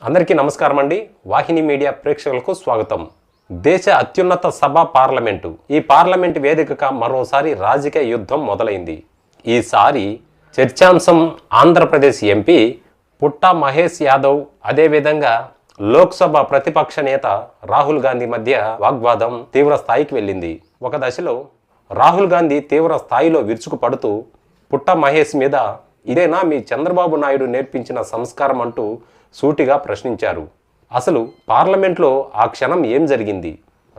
అందరికీ నమస్కారం అండి. వాహిని మీడియా ప్రేక్షకులకు స్వాగతం. దేశ అత్యున్నత సభ పార్లమెంటు. ఈ పార్లమెంటు వేదికగా మరోసారి రాజకీయ యుద్ధం మొదలైంది. ఈసారి చర్చాంశం ఆంధ్రప్రదేశ్ ఎంపీ పుట్టా మహేష్ యాదవ్, అదేవిధంగా లోక్సభ ప్రతిపక్ష నేత రాహుల్ గాంధీ మధ్య వాగ్వాదం తీవ్ర స్థాయికి వెళ్ళింది. ఒక దశలో రాహుల్ గాంధీ తీవ్ర స్థాయిలో విరుచుకుపడుతూ పుట్టా మహేష్ మీద ఇదేనా మీ చంద్రబాబు నాయుడు నేర్పించిన సంస్కారం అంటూ సూటిగా ప్రశ్నించారు. అసలు పార్లమెంట్లో ఆ క్షణం ఏం జరిగింది?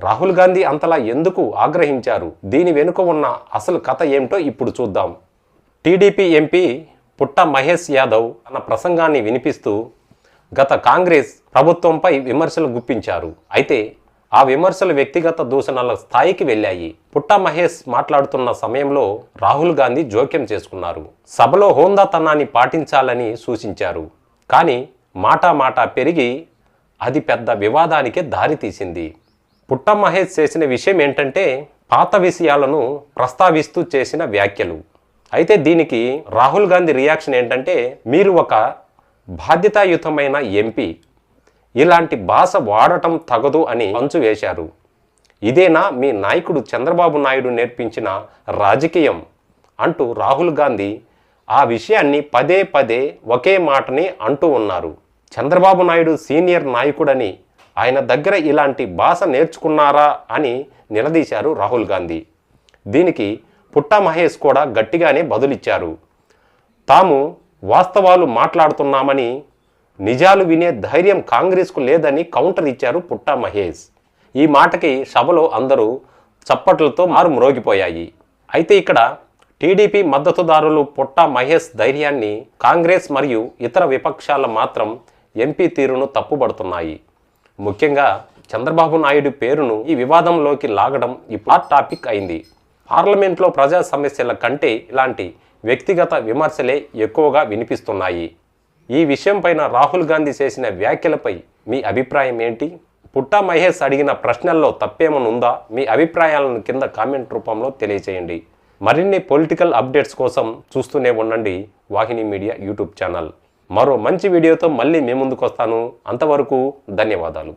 రాహుల్ గాంధీ అంతలా ఎందుకు ఆగ్రహించారు? దీని వెనుక ఉన్న అసలు కథ ఏమిటో ఇప్పుడు చూద్దాం. టీడీపీ ఎంపీ పుట్టా మహేష్ యాదవ్ తన ప్రసంగాన్ని వినిపిస్తూ గత కాంగ్రెస్ ప్రభుత్వంపై విమర్శలు గుప్పించారు. అయితే ఆ విమర్శలు వ్యక్తిగత దూషణల స్థాయికి వెళ్ళాయి. పుట్టా మహేష్ మాట్లాడుతున్న సమయంలో రాహుల్ గాంధీ జోక్యం చేసుకున్నారు. సభలో హోందాతనాన్ని పాటించాలని సూచించారు. కానీ మాట పెరిగి అది పెద్ద వివాదానికే దారితీసింది. పుట్టా మహేష్ చేసిన విషయం ఏంటంటే పాత విషయాలను ప్రస్తావిస్తూ చేసిన వ్యాఖ్యలు. అయితే దీనికి రాహుల్ గాంధీ రియాక్షన్ ఏంటంటే, మీరు ఒక బాధ్యతాయుతమైన ఎంపీ, ఇలాంటి భాష వాడటం తగదు అని పంచు వేశారు. ఇదేనా మీ నాయకుడు చంద్రబాబు నాయుడు నేర్పించిన రాజకీయం అంటూ రాహుల్ గాంధీ ఆ విషయాన్ని పదే ఒకే మాటని అంటూ ఉన్నారు. చంద్రబాబు నాయుడు సీనియర్ నాయకుడని, ఆయన దగ్గర ఇలాంటి భాష నేర్చుకున్నారా అని నిలదీశారు రాహుల్ గాంధీ. దీనికి పుట్టా మహేష్ కూడా గట్టిగానే బదులిచ్చారు. తాము వాస్తవాలు మాట్లాడుతున్నామని, నిజాలు వినే ధైర్యం కాంగ్రెస్కు లేదని కౌంటర్ ఇచ్చారు పుట్టా మహేష్. ఈ మాటకి సభలో అందరూ చప్పట్లతో మారుమ్రోగిపోయాయి. అయితే ఇక్కడ టీడీపీ మద్దతుదారులు పుట్టా మహేష్ ధైర్యాన్ని, కాంగ్రెస్ మరియు ఇతర విపక్షాల మాత్రం ఎంపీ తీరును తప్పుబడుతున్నాయి. ముఖ్యంగా చంద్రబాబు నాయుడు పేరును ఈ వివాదంలోకి లాగడం ఇప్పుడు హాట్ టాపిక్ అయింది. పార్లమెంట్లో ప్రజా సమస్యల కంటే ఇలాంటి వ్యక్తిగత విమర్శలే ఎక్కువగా వినిపిస్తున్నాయి. ఈ విషయం పైన రాహుల్ గాంధీ చేసిన వ్యాఖ్యలపై మీ అభిప్రాయం ఏంటి? పుట్టా మహేష్ అడిగిన ప్రశ్నల్లో తప్పేమనుందా? మీ అభిప్రాయాలను కింద కామెంట్ రూపంలో తెలియజేయండి. మరిన్ని పొలిటికల్ అప్డేట్స్ కోసం చూస్తూనే ఉండండి వాహిని మీడియా యూట్యూబ్ ఛానల్. మరో మంచి వీడియోతో మళ్ళీ మీ ముందుకు వస్తాను. అంతవరకు ధన్యవాదాలు.